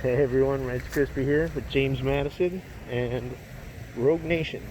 Hey everyone, Rice Crispy here with James Madison and Rogue Nation.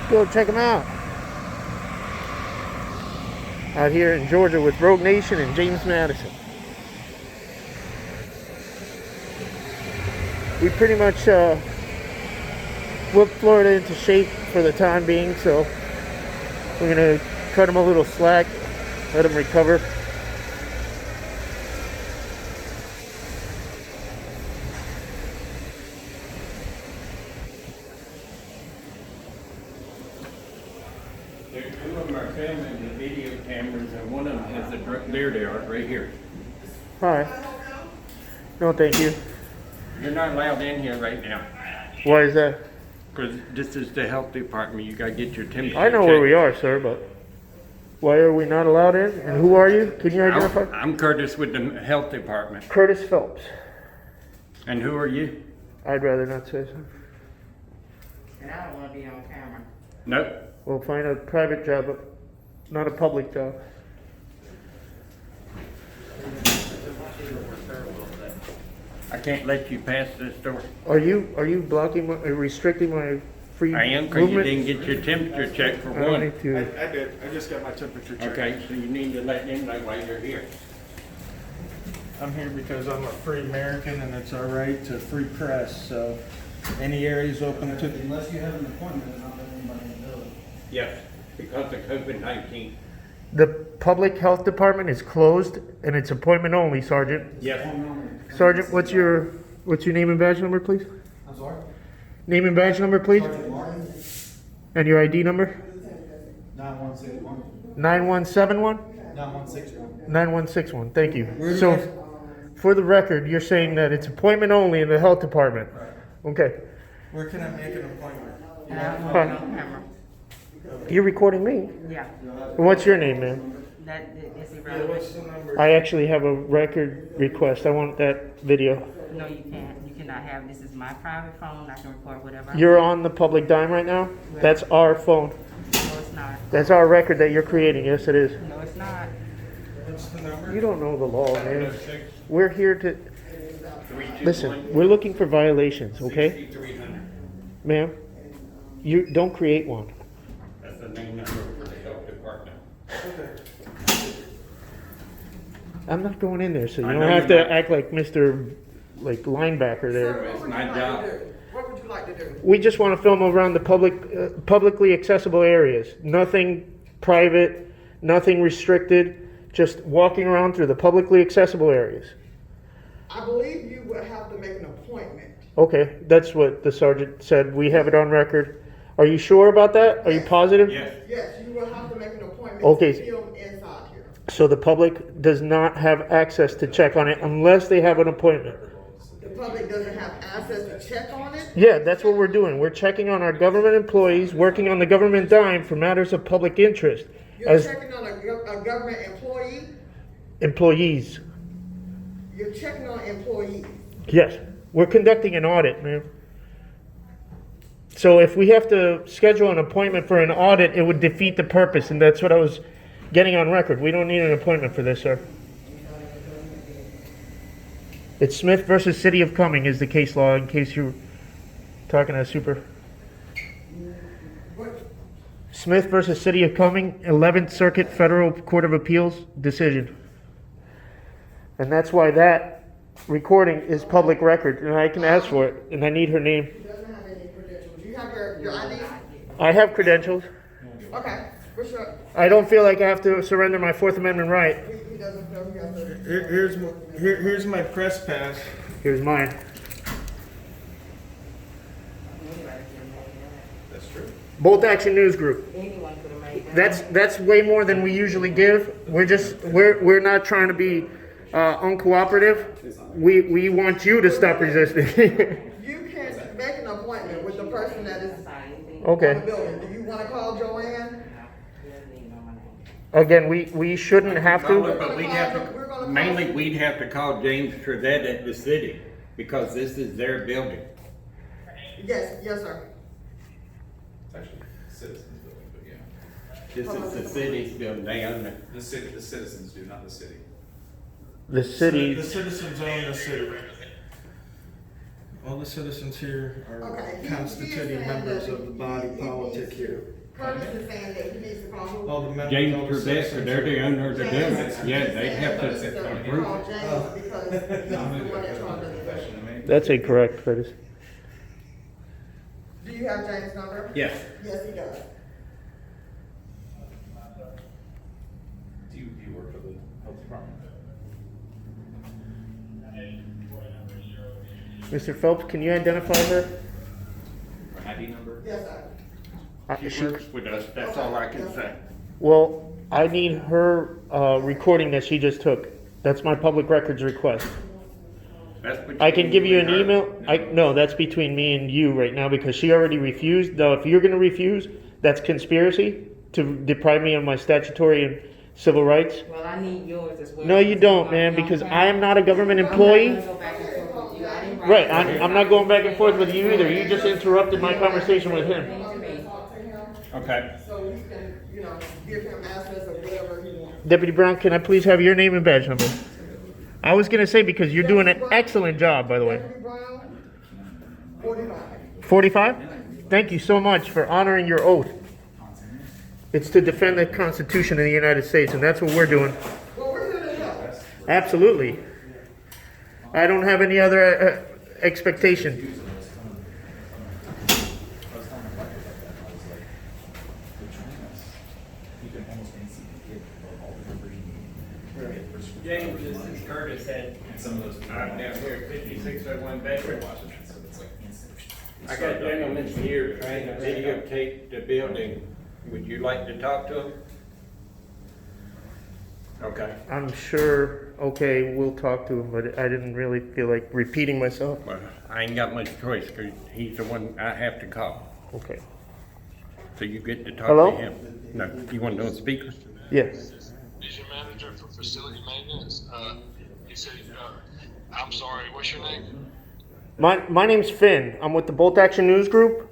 Go check them out here in Georgia with Rogue Nation and James Madison. We pretty much whipped Florida into shape for the time being, so we're going to cut them a little slack, let them recover. Two of them are filming the video cameras, and one of them has a there they are, right here. Hi. No, thank you. You're not allowed in here right now, Why is that? because this is the health department. You gotta get your temperature I know where we are, sir, but why are we not allowed in? And who are you? Can you identify? I'm Curtis with the health department. Curtis Phelps. And who are you? I'd rather not say so. And I don't want to be on camera. Nope. We'll find a private job, but not a public job. I can't let you pass this door. Are you blocking my, restricting my free I am, because you movement? didn't get your temperature checked for I don't one. need to. I did. I just got my temperature checked. Okay, so you need to let them know why you're here. I'm here because I'm a free American and it's our right to free press. So any areas open to. Unless you have an appointment, there's not letting anybody in the building. Yes, because of COVID-19. The public health department is closed and it's appointment only, Sergeant. Yes. Sergeant, what's your name and badge number, please? I'm sorry? Name and badge number, please, Sergeant Martin, and your ID number. 9161. 9171 9161. 9161. Thank you. So, for the record, you're saying that it's appointment only in the health department. Okay. Where can I make an appointment? And I don't want to be on camera. You're recording me. Yeah, What's your name, man? that is Yeah, irrelevant. what's the number? I actually have a record request. I want that video. No, you can't. You cannot have, this is my private phone. I can record whatever I You're want. on the public dime right now? That's our phone. No, it's not. That's our record that you're creating. Yes, it is. No, it's not. What's the number? You don't know the law, man. We're here to... Listen, we're looking for violations, okay? 6300. Ma'am, you don't create one. That's the name number for the health department. I'm not going in there, so you I don't know have you're to not. act like Mr. like linebacker there. It's my job. What would you like to do? We just want to film around the publicly accessible areas. Nothing private, nothing restricted. Just walking around through the publicly accessible areas. I believe you would have to make an appointment. Okay, that's what the sergeant said. We have it on record. Are you sure about that? Are you positive? Yes. Yes, you will have to make an appointment Okay. to film inside here. So the public does not have access to check on it unless they have an appointment. The public doesn't have access to check on it. Yeah, that's what we're doing. We're checking on our government employees working on the government dime for matters of public interest You're as checking on a government employee. employees. You're checking on employees. Yes, we're conducting an audit, man. So if we have to schedule an appointment for an audit, it would defeat the purpose, and that's what I was getting on record. We don't need an appointment for this, sir. It's Smith versus City of Cumming is the case law, in case you're talking to Super. What? Smith versus City of Cumming, 11th Circuit Federal Court of Appeals decision. And that's why that recording is public record, and I can ask for it, and I need her name. He doesn't have any credentials. Do you have your ID? I have credentials. Okay. What's your? I don't feel like I have to surrender my Fourth Amendment right. He doesn't know he has to. Here's my press pass. Here's mine. Bolt Action News Group. Anyone could have made that. That's way more than we usually give. We're not trying to be uncooperative. We want you to stop resisting. You can make an appointment with the person that is on Okay. the building. Do you wanna call Joanne? Again, we shouldn't have Call to. it, but we'd have to, mainly we'd have to call James Trevette at the city, because this is their building. Yes, sir. It's actually citizens building, but yeah. This is the city's building, they own it. The city, the citizens do, not the city. The city. The citizens own the city. All the citizens here Okay. are constituted members of the body politic here. Curtis is saying that he needs to call who? All the members, James all the Trevette, citizens. they're the owner of the building, James. yeah, they have Call to approve James it. because he's the one that charged us. Question to me. That's incorrect, Curtis. Do you have James' number? Yes. Yes, he does. Do you work for the health department? Mr. Phelps, can you identify her? ID number? Yes, sir. She works with us, that's all I can say. Well, I need her recording that she just took. That's my public records request. That's between I can give you an and her. email. No, that's between me and you right now because she already refused. Though, if you're going to refuse, that's conspiracy to deprive me of my statutory and civil rights. Well, I need yours as well. No, you don't, man, because I am not a government employee. Right, I'm not going back and forth with you either. You just interrupted my conversation with him. Talk to him, Okay. so we can, give him access or whatever he wants. Deputy Brown, can I please have your name and badge number? I was going to say because you're doing an excellent job, by the way. Deputy Brown, 45. 45? Thank you so much for honoring your oath. It's to defend the Constitution of the United States, and that's what we're doing. Well, we're here to help. Absolutely. I don't have any other expectation. James, this is Curtis at, I'm down here at 5601 Bedford. I got gentlemen here trying to videotape the building. Would you like to talk to them? Okay. I'm sure, okay, we'll talk to him, but I didn't really feel like repeating myself. Well, I ain't got much choice because he's the one I have to call. Okay. So you get to talk Hello? to him. No, you want to know the speaker? Yes. He's your manager for facility maintenance. He said, I'm sorry, what's your name? My name's Finn. I'm with the Bolt Action News Group,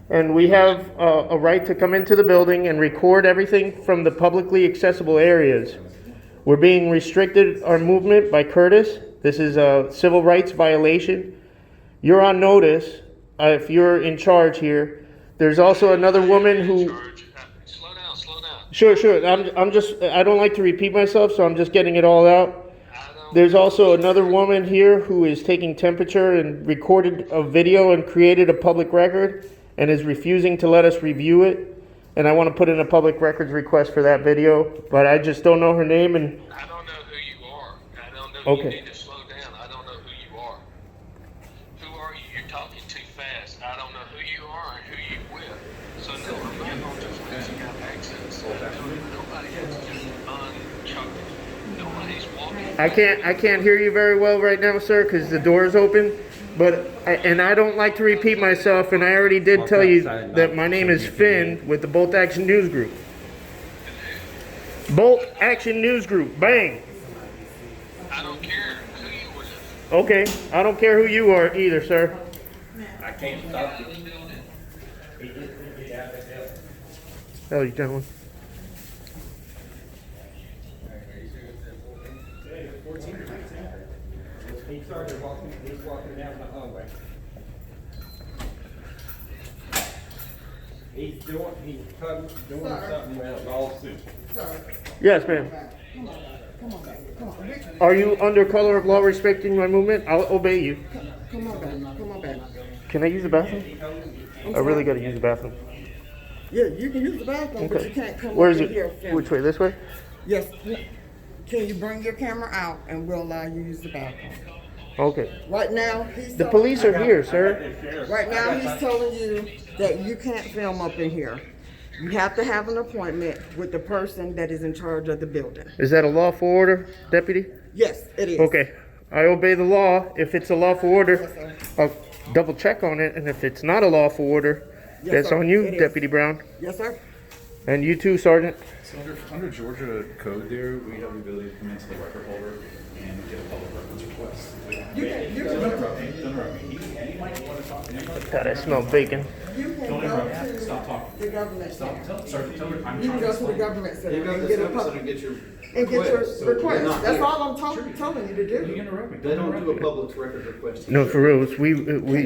and we have a right to come into the building and record everything from the publicly accessible areas. We're being restricted our movement by Curtis. This is a civil rights violation. You're on notice if you're in charge here. There's also another woman who. Slow down. Sure. I don't like to repeat myself, so I'm just getting it all out. There's also another woman here who is taking temperature and recorded a video and created a public record and is refusing to let us review it. And I want to put in a public records request for that video, but I just don't know her name. And I don't know who you are. I don't know. Okay. You need to slow down. I don't know who you are. Who are you? You're talking too fast. I don't know who you are and who you with. So no, I'm not going to just let you have access. Nobody has just unchucked. Nobody's walking. I can't hear you very well right now, sir, because the door is open. But I don't like to repeat myself, and I already did tell you that my name is Finn with the Bolt Action News Group. Bolt Action News Group, bang. I don't care who you with. Okay, I don't care who you are either, sir. I can't stop you. Hell, you gentlemen. He's walking down the hallway. He's doing something with a lawsuit. Sir, Yes, ma'am. come on back. Are you under color of law restricting my movement? I'll obey you. Come on back. Can I use the bathroom? I really gotta use the bathroom. Yeah, you can use the bathroom, but you Okay. can't come Where is over here. it? Finn. Which way? This way? Yes. Can you bring your camera out and we'll allow you to use the bathroom? Okay. Right now, he's The telling- police are here, sir. Right now, he's telling you that you can't film up in here. You have to have an appointment with the person that is in charge of the building. Is that a lawful order, deputy? Yes, it is. Okay. I obey the law. If it's a lawful order, Yes, I'll double check on it. And if it's not a lawful order, Yes, that's sir. on you, It is. Deputy Brown. Yes, sir. And you too, Sergeant. So under Georgia code there, we have the ability to come into the record holder and get a public records request. Don't interrupt me. He might want to talk. God, I smell bacon. You can Don't go interrupt. to Stop talking. the government Stop. center. Tell her. I'm You trying can to go to the explain. government center You go and to get the a episode public, and get your and get your request. So you're request. not That's here. all I'm telling you to You do. interrupt me. They don't do a public record request. No, for real. We You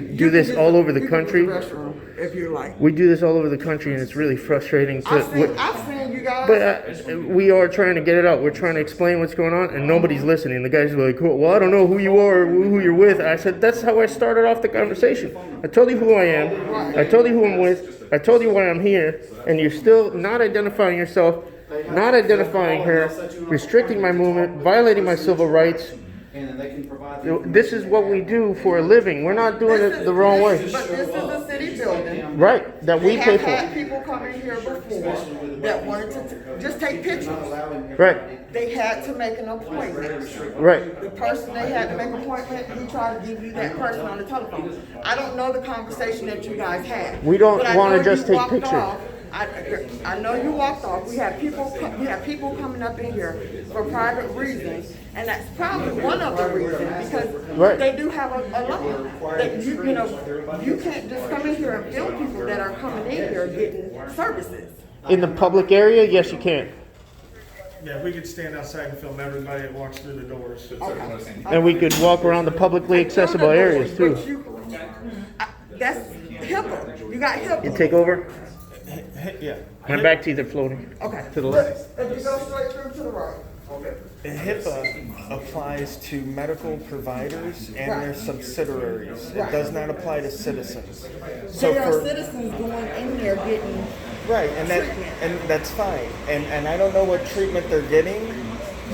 do can this use all over the you can use country. restroom if you like. We do this all over the country, and it's really frustrating. I've seen you guys. But we are trying to get it out. We're trying to explain what's going on, and nobody's listening. The guy's like, well, I don't know who you are or who you're with. I said, that's how I started off the conversation. I told you who I am. I told you who I'm with. I told you why I'm here. And you're still not identifying yourself, not identifying her, restricting my movement, violating my civil rights. And then they can provide. This is what we do for a living. We're not doing it the wrong way. But this is a city building. Right, that we We pay have had for. people come in here before that wanted to just take pictures. Right, They had to make an appointment. right. The person they had to make an appointment, he tried to give you that person on the telephone. I don't know the conversation that you guys had. We don't but I wanna know just you take walked pictures. off. I know you walked off. We have people coming up in here for private reasons, and that's probably one of the reasons because Right. they do have a law that you can't just come in here and film people that are coming in here getting services. In the public area, yes, you can. Yeah, we could stand outside and film everybody that walks through the doors. And we could walk around the publicly accessible areas too. But that's HIPAA. You got HIPAA. You take over? Yeah. My back teeth are floating. Okay. To the Look, left. if you go straight through to the right. HIPAA applies to medical providers and their subsidiaries. It does not apply to citizens. So There are for, citizens going in there getting, right, and that's fine. And I don't know what treatment they're getting.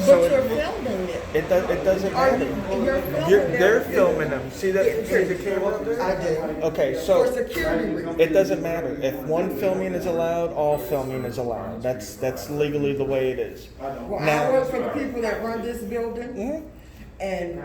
So but you're filming it. it doesn't Are matter. you, you're filming They're them filming them. See that? getting See the treatment. cable up there? I do. Okay, For so security reasons. it doesn't matter. If one filming is allowed, all filming is allowed. That's legally the way it is. Well, I Now, work for the people that run this building, Mhm. and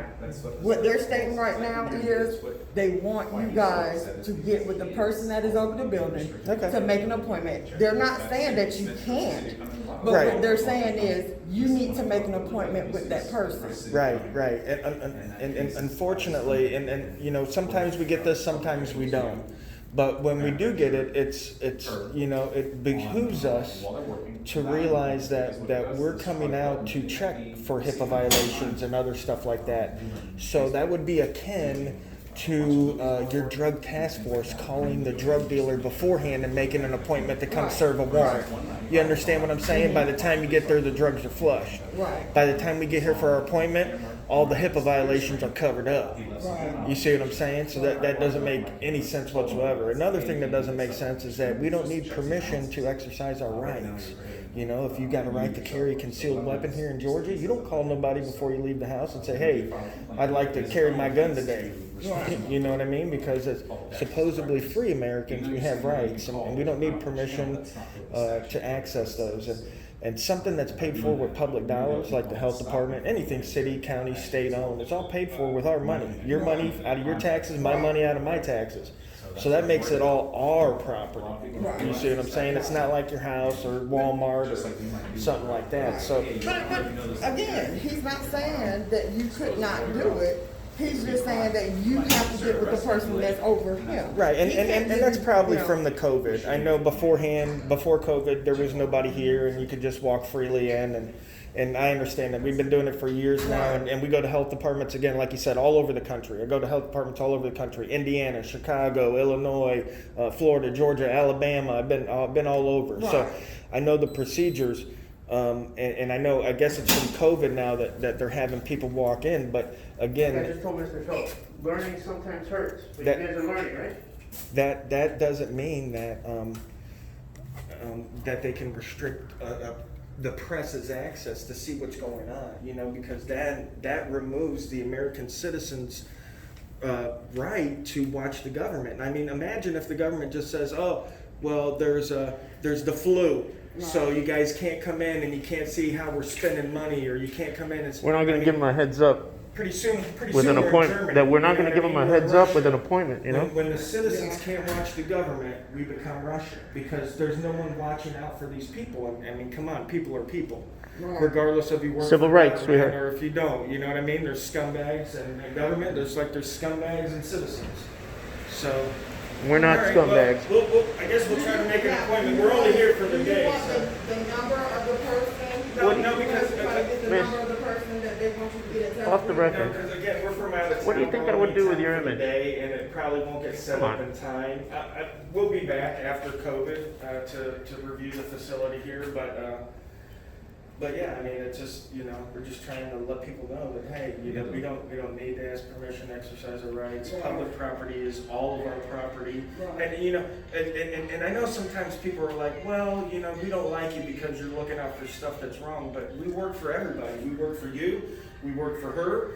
what they're stating right now is they want you guys to get with the person that is over the building Okay. to make an appointment. They're not saying that you can't, but Right. what they're saying is you need to make an appointment with that person. right. And unfortunately, and you know, sometimes we get this, sometimes we don't. But when we do get it, it's you know, it behooves us to realize that we're coming out to check for HIPAA violations and other stuff like that. So that would be akin to your drug task force calling the drug dealer beforehand and making an appointment to come serve a warrant. You understand what I'm saying? By the time you get there, the drugs are flushed. Right. By the time we get here for our appointment, all the HIPAA violations are covered up. Right. You see what I'm saying? So that doesn't make any sense whatsoever. Another thing that doesn't make sense is that we don't need permission to exercise our rights. You know, if you got a right to carry a concealed weapon here in Georgia, you don't call nobody before you leave the house and say, hey, I'd like to carry my gun today. You know what I mean? Because as supposedly free Americans, we have rights, and we don't need permission to access those. And something that's paid for with public dollars, like the health department, anything city, county, state owned, it's all paid for with our money. Your money out of your taxes, my money out of my taxes. So that makes it all our property. You see what I'm saying? It's not like your house or Walmart or something like that. So But again, he's not saying that you could not do it. He's just saying that you have to get with the person that's over him. right, and He can't give that's you, probably you know, from the COVID. I know before COVID, there was nobody here, and you could just walk freely in, and I understand that. We've been doing it for years now, and we go to health departments, again, like you said, all over the country. I go to health departments all over the country: Indiana, Chicago, Illinois, Florida, Georgia, Alabama. I've been all over, so I know the procedures. And I know, I guess it's from COVID now that they're having people walk in, but again, I just told Mr. Schultz, learning sometimes hurts, but That- you guys are learning, right? that doesn't mean that that they can restrict the press's access to see what's going on, you know, because that removes the American citizens' right to watch the government. I mean, imagine if the government just says, "Oh, well, there's the flu, so you guys can't come in and you can't see how we're spending money, or you can't come in and." We're not going to give them a heads up Pretty soon with an we're in appointment. Germany, That we're you not know going to what give I them a mean? We're heads up with Russia. an appointment, you know? When the citizens can't watch the government, we become Russia because there's no one watching out for these people. I mean, come on, people are people, regardless of you work Civil for rights, government sweetheart. or if you don't. You know what I mean? There's scumbags and government. There's scumbags and citizens. So We're not all right, scumbags. Well, I guess we'll try to make an appointment. We're only here for the Do you day. want So. the number of the person? No, because Try to get the Miss, number of the person that they want you to get in touch off the with? record. Because again, we're from out of town. What do you think We're I would only do in with town your for the image? day, and it probably won't get set Come up on. in time. We'll be back after COVID to review the facility here, but yeah, I mean, it's just, you know, we're just trying to let people know that, hey, you know, we don't need to ask permission to exercise our rights. Public property is all of our property. And, you know, and I know sometimes people are like, well, you know, we don't like you because you're looking out for stuff that's wrong, but we work for everybody. We work for you, we work for her.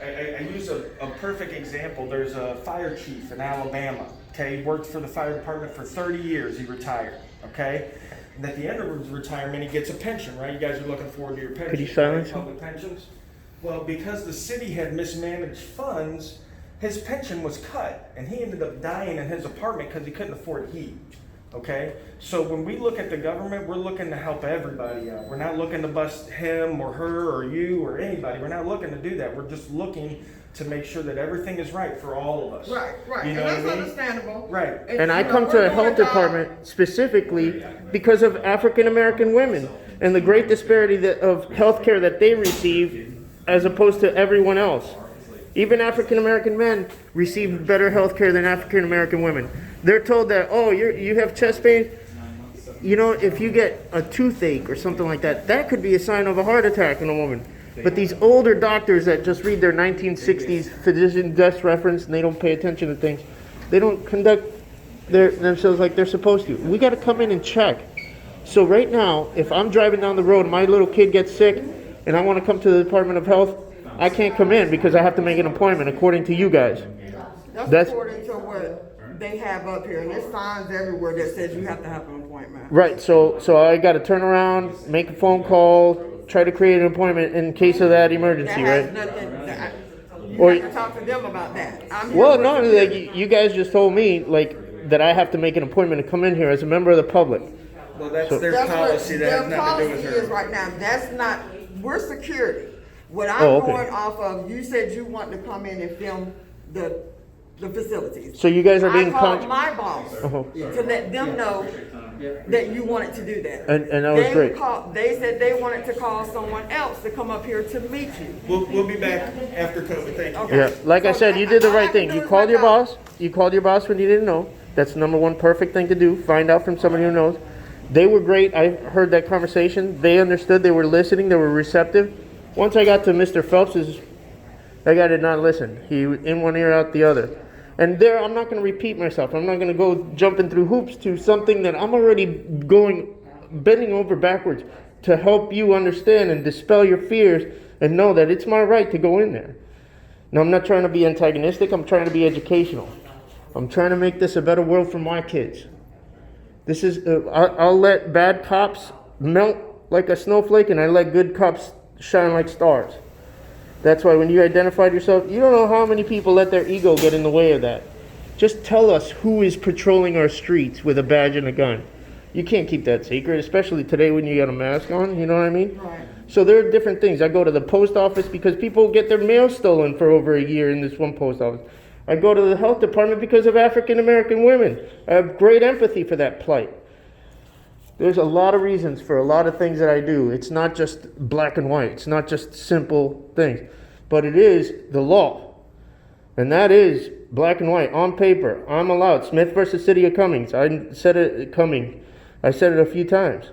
I use a perfect example. There's a fire chief in Alabama, okay? He worked for the fire department for 30 years, he retired, okay? And at the end of his retirement, he gets a pension, right? You guys are looking forward to your pension. Could you silence him? Public pensions? Well, because the city had mismanaged funds, his pension was cut, and he ended up dying in his apartment because he couldn't afford heat. Okay? So when we look at the government, we're looking to help everybody out. We're not looking to bust him or her or you or anybody. We're not looking to do that. We're just looking to make sure that everything is right for all of us. Right, You and know that's what I mean? understandable. Right. And I you know, come to we're the doing health our job. department specifically because of African American women and the great disparity of health care that they receive as opposed to everyone else. Even African American men receive better health care than African American women. They're told that, oh, you have chest pain. You know, if you get a toothache or something like that, that could be a sign of a heart attack in a woman. But these older doctors that just read their 1960s physician desk reference and they don't pay attention to things, they don't conduct themselves like they're supposed to. We got to come in and check. So right now, if I'm driving down the road and my little kid gets sick and I want to come to the Department of Health, I can't come in because I have to make an appointment according to you guys. That's according to what they have up here, and there's signs everywhere that says you have to have an appointment. Right, so I got to turn around, make a phone call, try to create an appointment in case of that emergency, That has right? nothing, you Or- have to talk to them about that. I'm here Well, for no, security. like you guys just told me like that I have to make an appointment to come in here as a member of the public. Well, that's their That's what policy. That has their nothing to do policy with her. is right now. That's not, we're security. What I'm Oh, okay. going off of, you said you want to come in and film the facilities. So you guys are I being called my boss Uh-huh. to let them know that you wanted to do that. And that was They great. They said they wanted to call someone else to come up here to meet you. We'll be back after COVID. Thank you. Okay. Yeah, like I said, you did the all I right can thing. do You is called my your job. boss. You called your boss when you didn't know. That's number one perfect thing to do. Find out from somebody who knows. They were great. I heard that conversation. They understood. They were listening. They were receptive. Once I got to Mr. Phelps's, that guy did not listen. He in one ear, out the other. And there, I'm not going to repeat myself. I'm not going to go jumping through hoops to something that I'm already bending over backwards to help you understand and dispel your fears and know that it's my right to go in there. Now, I'm not trying to be antagonistic. I'm trying to be educational. I'm trying to make this a better world for my kids. This is, I'll let bad cops melt like a snowflake, and I let good cops shine like stars. That's why when you identified yourself, you don't know how many people let their ego get in the way of that. Just tell us who is patrolling our streets with a badge and a gun. You can't keep that secret, especially today when you got a mask on, you know what I mean? Right. So there are different things. I go to the post office because people get their mail stolen for over a year in this one post office. I go to the health department because of African American women. I have great empathy for that plight. There's a lot of reasons for a lot of things that I do. It's not just black and white. It's not just simple things. But it is the law. And that is black and white on paper. I'm allowed. Smith versus City of Cummings. I said it a few times.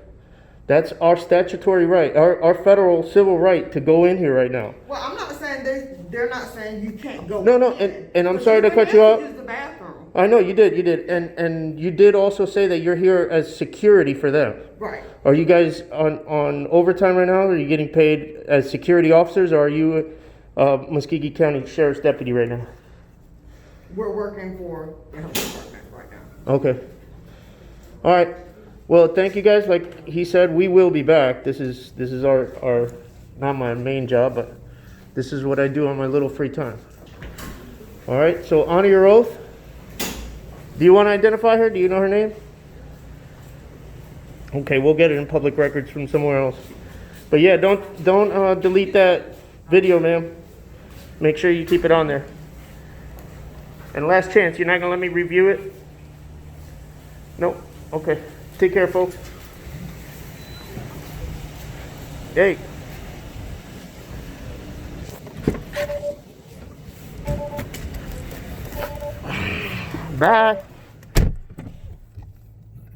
That's our statutory right, our federal civil right to go in here right now. Well, I'm not saying they're not saying you can't go. No, in. and I'm But sorry to can cut you off. Use the bathroom. I know you did, and you did also say that you're here as security for them. Right. Are you guys on overtime right now? Are you getting paid as security officers, or are you Muskogee County Sheriff's deputy right now? We're working for the health department right now. Okay. All right. Well, thank you guys. Like he said, we will be back. This is our not my main job, but this is what I do on my little free time. All right. So honor your oath. Do you want to identify her? Do you know her name? Okay, we'll get it in public records from somewhere else. But yeah, don't delete that video, ma'am. Make sure you keep it on there. And last chance, you're not gonna let me review it? Nope. Okay. Take care, folks. Hey. Bye.